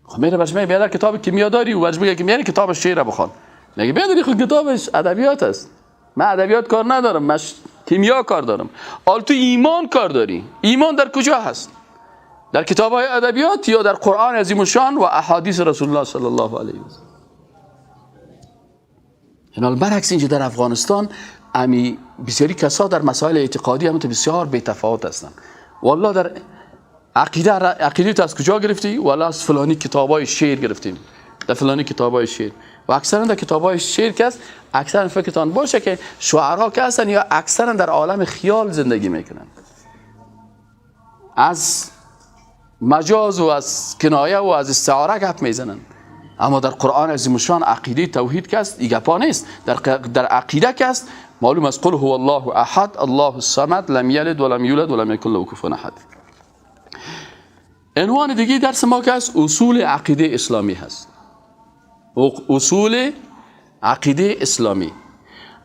خب میره باش میگه بیادر کتاب کیمیا داری، و باش میگه که میره کتاب شعر بخوان. میگه بیادر خود کتابش ادبیات است. من ادبیات کار ندارم، من کیمیا کار دارم. حال تو ایمان کار داری. ایمان در کجا هست؟ در کتاب‌های ادبیات یا در قرآن عظیم الشان و احادیث رسول الله صلی الله علیه و سلم؟ حال برعکس اینجا در افغانستان امی بسیاری کسا در مسائل اعتقادی هم بسیار بی‌تفاوت هستند. والله در عقیده از کجا گرفتی؟ والله از فلانی کتاب‌های شعر گرفتیم. در فلانی کتاب‌های شعر. و اکثرا در کتاب‌های شعر که است، اکثرا فکرتان باشه که شعرا که هستن یا اکثرا در عالم خیال زندگی میکنن، از مجاز و از کنایه و از استعاره گپ میزنن. اما در قرآن عظیم الشان عقیده توحید که است این گپا نیست. در عقیده که است معلوم است قل هو الله احد الله الصمد لم یلد ولم یولد ولم یکن له کفوا احد. عنوان دیگه درس ما که است اصول عقیده اسلامی هست. اصول عقیده اسلامی.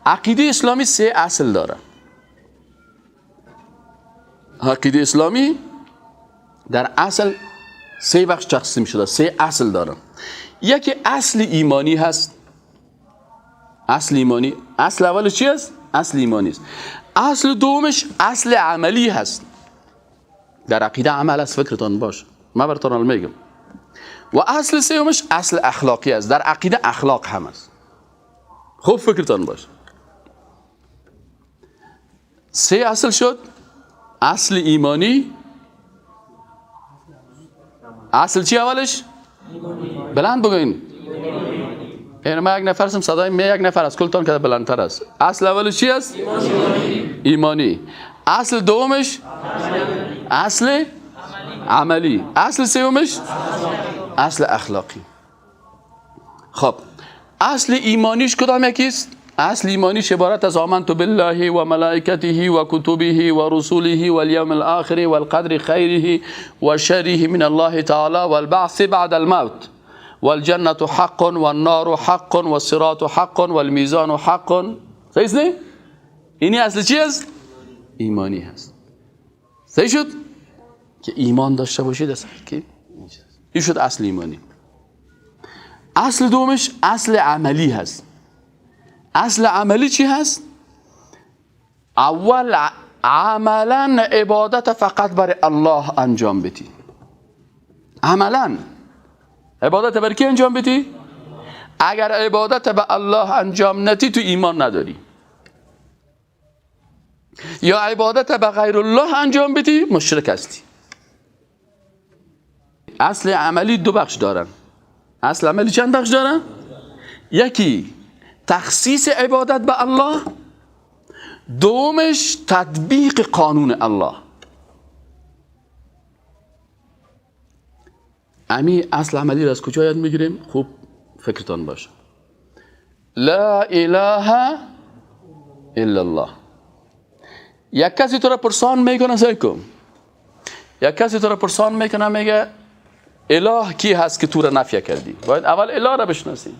عقیده اسلامی 3 اصل داره. عقیده اسلامی در اصل 3 بخش تقسیم شده، 3 اصل داره. یکی اصل ایمانی هست. اصل ایمانی، اصل اول چی است؟ اصل ایمانی است. اصل دومش اصل عملی هست. در عقیده عمل است، فکرتان باشه، من براتون میگم. و اصل سومش اصل اخلاقی است. در عقیده اخلاق هم است. خوب فکرتان باشه. 3 اصل شد. اصل ایمانی. اصل چی اولش؟ بلند بگوین. این ما یک نفر هستم، صدای می یک نفر از کلتان که بلندتر است. اصل اولش چی است؟ ایمانی. اصل دومش اصل عملی. اصل سومش اصل اخلاقی. خب اصل ایمانیش کدام یکیست؟ اصل ایمانیش عبارت از آمنت بالله و ملائکته و کتبه و رسوله و الیوم الاخر و القدر خیره و شره من الله تعالی و البعث بعد الموت و الجنة حق و النار حق و الصراط حق و المیزان حق. صحیح نه؟ اینی اصل چی است؟ ایمانی هست. صحیح شد؟ که ایمان داشته باشید اصلا که این شد اصل ایمانی. اصل دومش اصل عملی هست. اصل عملی چی هست؟ اول عملا عبادت فقط برای الله انجام بدی. عملا عبادت برای کی انجام بدی؟ اگر عبادت به الله انجام ندی تو ایمان نداری، یا عبادت به غیر الله انجام بدی مشرک هستی. اصل عملی دو بخش دارن. اصل عملی چند بخش دارن؟ یکی تخصیص عبادت به الله، دومش تطبیق قانون الله. امی اصل عملی را از کجا یاد میگیریم؟ خوب فکرتان باشه. لا اله الا الله. یک کسی تو را پرسان میکنه سیکم، یک کسی تو را پرسان میکنه میگه اله کی هست که تو را نفی کردی؟ باید اول اله را بشناسی.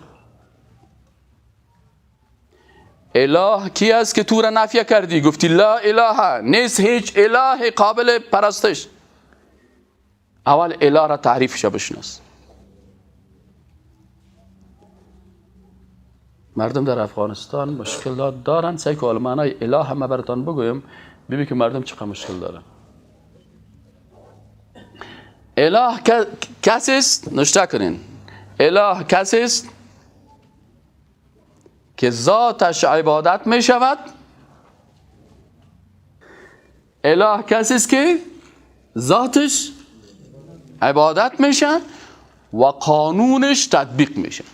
اله کی است که تو را نفی کردی؟ گفتی لا اله، نیست هیچ اله قابل پرستش. اول اله را تعریفش بشناس. مردم در افغانستان مشکلات دارن. سعی که معنای اله هم براتون بگویم ببین که مردم چقدر مشکل دارن. اله کسی است، نشته کنین، اله کسی است که ذاتش عبادت می شود. اله کسی است که ذاتش عبادت میشه و قانونش تطبیق میشه.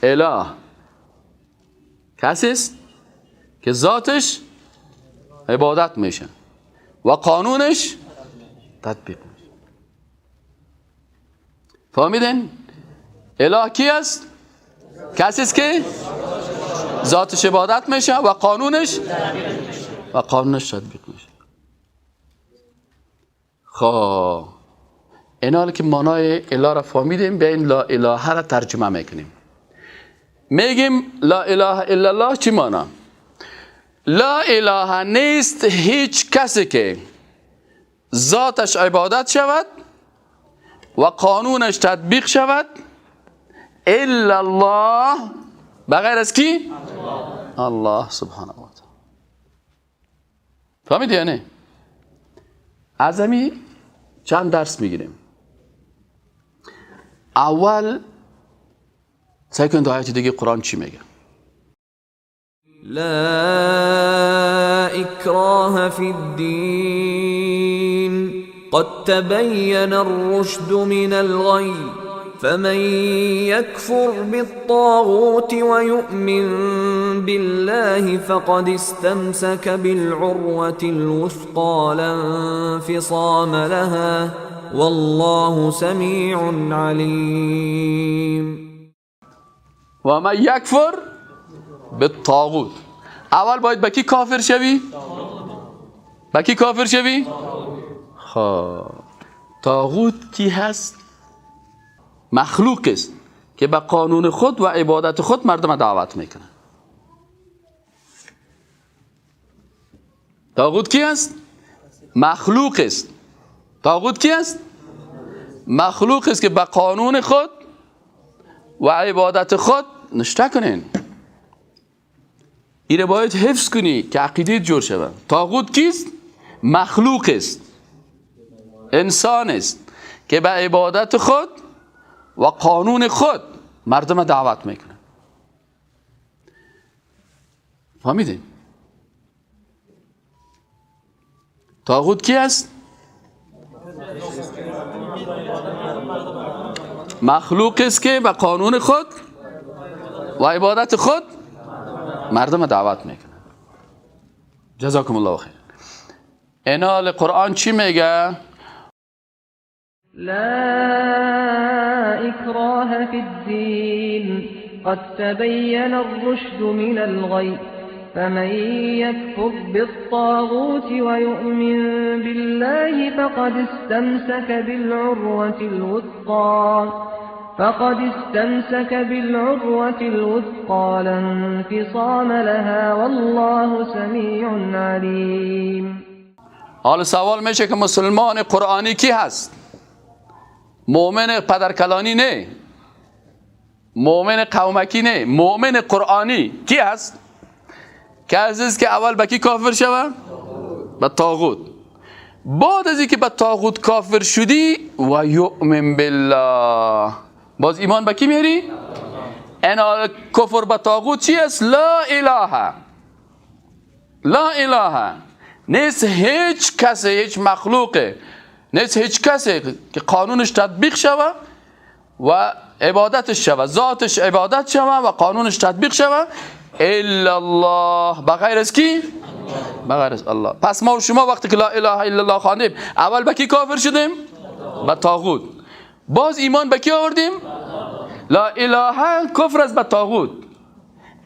اله کسی است که ذاتش عبادت میشه و قانونش تطبیق میشه. فهمیدین؟ اله کی است؟ کسی است که ذاتش عبادت میشه و قانونش تطبیق میشه. خب این حال که معنای اله را فهمیدیم، بیاین لا اله را ترجمه میکنیم. میگیم لا اله الا الله چی معنی؟ لا اله نیست هیچ کسی که ذاتش عبادت شود و قانونش تطبیق شود الا الله، بغیر از کی؟ الله سبحانه و تعالی. فهمیدی یا نه؟ از امی چند درس میگیریم. اول سعی کنید آیت دیگه قرآن چی میگه. لا اکراه فی الدین قد تبین الرشد من الغی فمن يكفر بالطاغوت ويؤمن بالله فقد استمسك بالعروة الوثقى لا انفصام لها والله سميع عليم. ومن يكفر بالطاغوت، اول باید با کی کافر شوی؟ با کی کافر شوی؟ خب طاغوت کی هست؟ مخلوق است که به قانون خود و عبادت خود مردم دعوت میکنه. طاغوت کی است؟ مخلوق است. طاغوت کی است؟ مخلوق است که به قانون خود و عبادت خود نشته کنین. این باید حفظ کنی که عقیده جور شود. طاغوت کیست؟ مخلوق است، انسان است که به عبادت خود و قانون خود مردم دعوت میکنه. فهمیدین؟ طاغوت کی است؟ مخلوق است که به قانون خود و عبادت خود مردم دعوت میکنن. جزاکم الله خیر. اینال قرآن چی میگه؟ لا إكراه في الدين قد تبين الرشد من الغي فمن يكفر بالطاغوت ويؤمن بالله فقد استمسك بالعروة الوثقى لا انفصام لها والله سميع عليم. حالا سوال میشه که مسلمان قرآنی کی هست؟ مؤمن پدرکلانی نه، مؤمن قومکی نه، مؤمن قرآنی کی هست؟ کسی است که اول به کی کافر شود؟ به طاغوت. بعد از اینکه به طاغوت کافر شدی و یؤمن بالله، باز ایمان به کی میاری؟ اینا کفر به طاغوت چی است؟ لا اله، لا اله، نیست هیچ کسی، هیچ مخلوقه، نیست هیچ کسی که قانونش تطبیق شود و عبادتش شود، ذاتش عبادت شود و قانونش تطبیق شود الا الله، بغیر از کی؟ بغیر از الله. پس ما و شما وقتی که لا اله الا الله خواندیم اول به کی کافر شدیم؟ به طاغوت. باز ایمان به کی آوردیم؟ لا اله کفر از به طاغوت،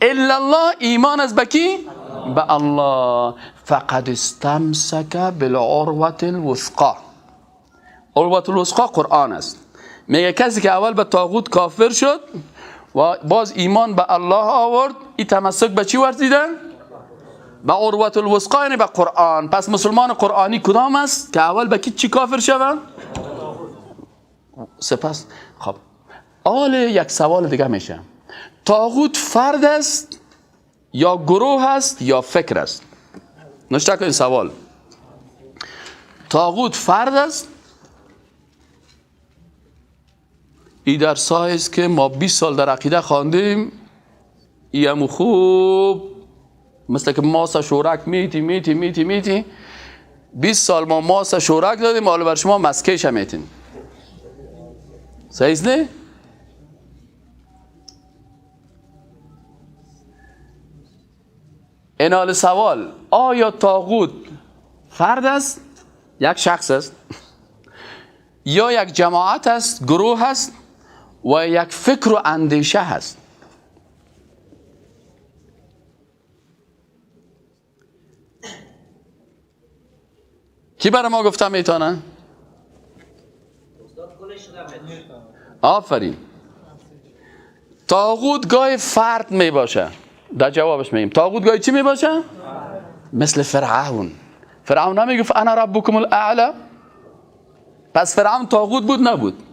الا الله ایمان از به کی؟ به الله. فقد استمسک بالعروة الوثقى. عروة الوثقى قرآن است. میگه کسی که اول به طاغوت کافر شد و باز ایمان به الله آورد، این تمسک به چی ورزیدن؟ به عروة الوثقى، یعنی به قرآن. پس مسلمان قرآنی کدام است که اول به کی چی کافر شود؟ سپس خب حال یک سوال دیگه میشه، طاغوت فرد است یا گروه است یا فکر است؟ نشته که این سوال، طاغوت فرد است؟ این درس است که ما 20 سال در عقیده خواندیم، این خوب مثل که ماس شورک میتی 20 سال ما ماس شورک دادیم، حالا بر شما مسکش هم میتین. صحیح نه؟ این حال سوال، آیا طاغوت فرد است، یک شخص است، یا یک جماعت است، گروه است و یک فکر و اندیشه هست؟ کی برای ما گفتم میتونه؟ آفرین. طاغوت گاهی فرد می باشه. در جوابش میگیم طاغوت گاهی چی می باشه؟ مثل فرعون. فرعون نمیگفت انا ربکم الاعلی؟ پس فرعون طاغوت بود نبود؟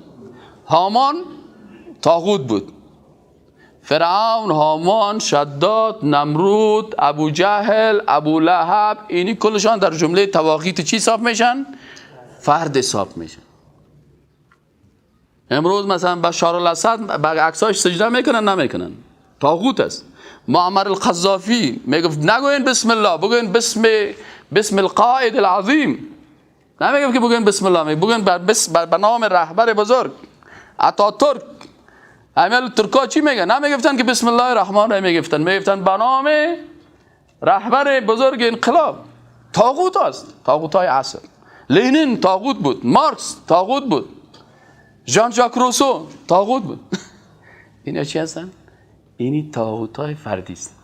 هامان طاغوت بود. فرعون، هامان، شداد، نمرود، ابو جهل، ابو لهب، اینی کلشان در جمله طواغیت چی حساب میشن؟ فرد حساب میشن. امروز مثلا بشار الاسد به عکساش سجده میکنن نمیکنن؟ طاغوت است. معمر القذافی میگفت نگوین بسم الله، بگوین بسم القائد العظیم. نمیگفت که بگوین بسم الله، بگوین به نام رهبر بزرگ اتاتورک. امیال ترکا چی میگن؟ نمیگفتن که بسم الله الرحمن الرحیم، میگفتن به نام رهبر بزرگ انقلاب. طاغوت است، طاغوت های عصر. لنین طاغوت بود، مارکس طاغوت بود، ژان ژاک روسو طاغوت بود. اینا چی هستن؟ اینی طاغوت های فردی است.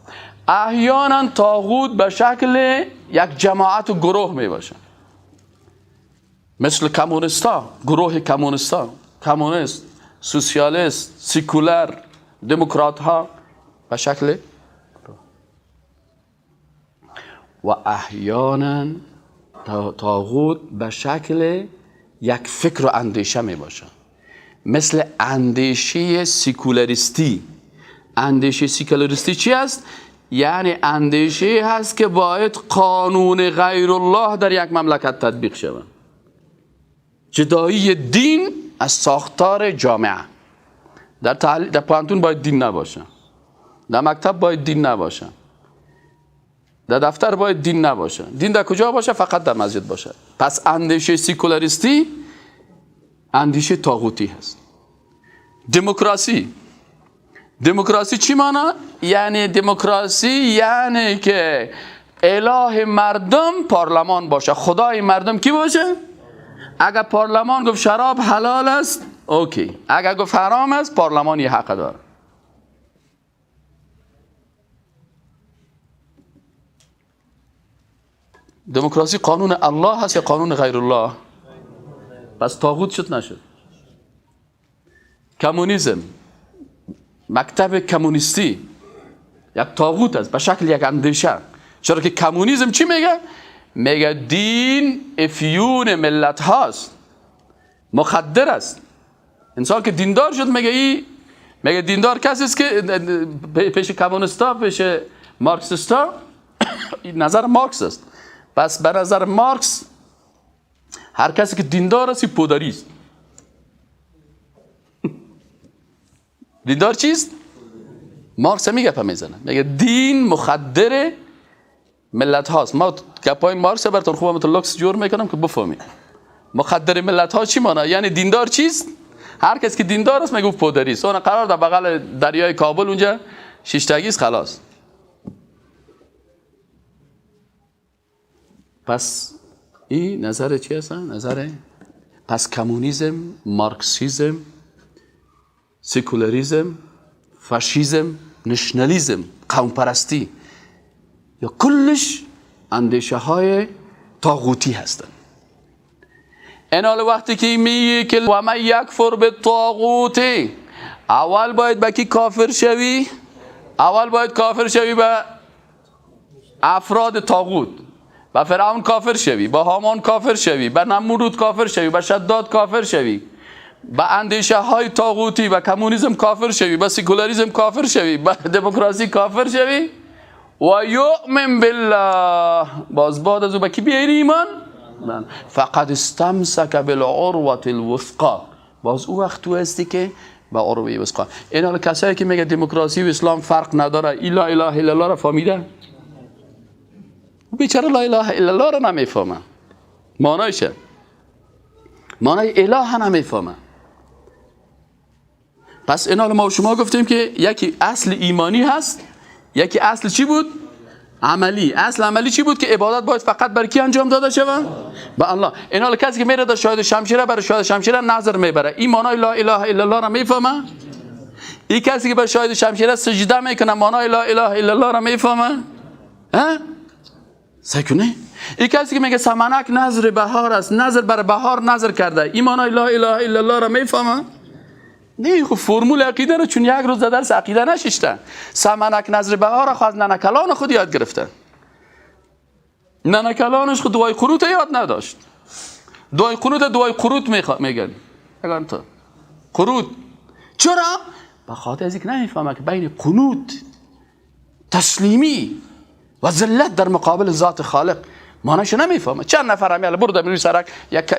احیانا طاغوت به شکل یک جماعت و گروه می باشه، مثل کمونیستا، گروه کمونیستا، کمونیست، سوسیالیست، سیکولر، دموکرات ها به شکل، و احیانا طاغوت به شکل یک فکر و اندیشه می باشه، مثل اندیشه سیکولاریستی. اندیشه سیکولاریستی چی است؟ یعنی اندیشه هست که باید قانون غیر الله در یک مملکت تطبیق شود، جدایی دین از ساختار جامعه. در پانتون باید دین نباشه، در مکتب باید دین نباشه، در دفتر باید دین نباشه. دین در کجا باشه؟ فقط در مسجد باشه. پس اندیشه سیکولاریستی اندیشه طاغوتی هست. دموکراسی چی مانا؟ یعنی دموکراسی یعنی که اله مردم پارلمان باشه، خدای مردم کی باشه؟ اگر پارلمان گفت شراب حلال است اوکی، اگر گفت حرام است پارلمان یه حق داره. دموکراسی قانون الله هست یا قانون غیر الله؟ پس طاغوت شد نشد. کمونیسم، مکتب کمونیستی یک طاغوت است به شکل یک اندیشه. چرا که کمونیسم چی میگه؟ میگه دین افیون ملت هاست، مخدر است. انسان که دیندار شد میگه دیندار کسی است که پیش کمونیستا، پیش مارکسیستا نظر مارکس است. پس به نظر مارکس هر کسی که دیندار است پودری است. دیندار چیست؟ مارکس میگه پا میزنه، میگه دین مخدر ملت هاست. ما گپای مارکس براتون خوبم تو لوکس جور میکنم که بفهمید. مخدر ملت ها چی معنی؟ یعنی دیندار چیست؟ هر کس که دیندار است میگه پودری است. اون قرار در بغل دریای کابل اونجا شیشتگی است خلاص. پس این نظر چی هست؟ نظر پس کمونیسم، مارکسیسم، سکولاریسم، فاشیسم، نشنالیسم، قوم پرستی یا کلش اندیشه های طاغوتی هستند. این حال وقتی که میگه که و من یکفر بالطاغوت، اول باید به کی کافر شوی؟ اول باید کافر شوی به افراد طاغوت. به فرعون کافر شوی، به هامان کافر شوی، به نمرود کافر شوی، به شداد کافر شوی، به اندیشه های طاغوتی، به کمونیسم کافر شوی، به سکولاریسم کافر شوی، به دموکراسی کافر شوی و یؤمن بالله، باز بعد از او به کی بیاری ایمان؟ فقد استمسک بالعروة الوثقی، باز او وقت تو هستی که به عروه وثقی. این حال کسایی که میگه دموکراسی و اسلام فرق نداره، لا اله الا الله را فهمیده؟ بیچاره لا اله الا الله را نمیفهمه، معنایشه، معنای اله نمیفهمه. پس این حال ما و شما گفتیم که یکی اصل ایمانی هست، یکی اصل چی بود؟ عملی. اصل عملی چی بود؟ که عبادت باید فقط برای کی انجام داده شود؟ به الله. این حال کسی که میره در شاهد شمشیره برای شاهد شمشیره نظر میبره، این معنای لا اله الا الله را میفهمه؟ این کسی که برای شاهد شمشیره سجده میکنه معنای لا اله الا الله را میفهمه؟ ها؟ سکونه؟ این کسی که میگه سمنک نظر بهار است، نظر بر بهار نظر کرده، این معنای لا اله الا الله را میفهمه؟ نه. خب فرمول عقیده رو چون یک روز در درس عقیده نشیشته. سمنک نظر بهار خود از ننکلان خود یاد گرفته. ننکلانش خود دعای قنوت یاد نداشت. دعای قنوت میگن. اگر تو قنوت چرا؟ به خاطر از اینکه نمیفهمه که بین قنوت، تسلیمی و ذلت در مقابل ذات خالق معنیش نمیفهمه. چند نفر همیاله برو در روی سرک یک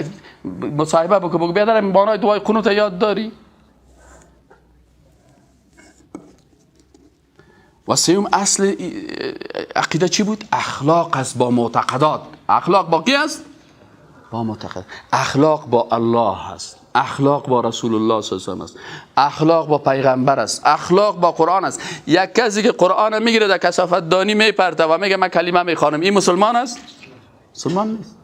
مصاحبه بگو بیادر معنای دعای قنوت یاد داری؟ و سوم اصل عقیده چی بود؟ اخلاق است با معتقدات. اخلاق با کی است؟ با معتقد. اخلاق با الله است، اخلاق با رسول الله صلی الله علیه و آله است، اخلاق با پیغمبر است، اخلاق با قرآن است. یک کسی که قرآن میگیره در کثافت دانی میپرته و میگه من کلمه میخوانم، این مسلمان است؟ مسلمان نیست.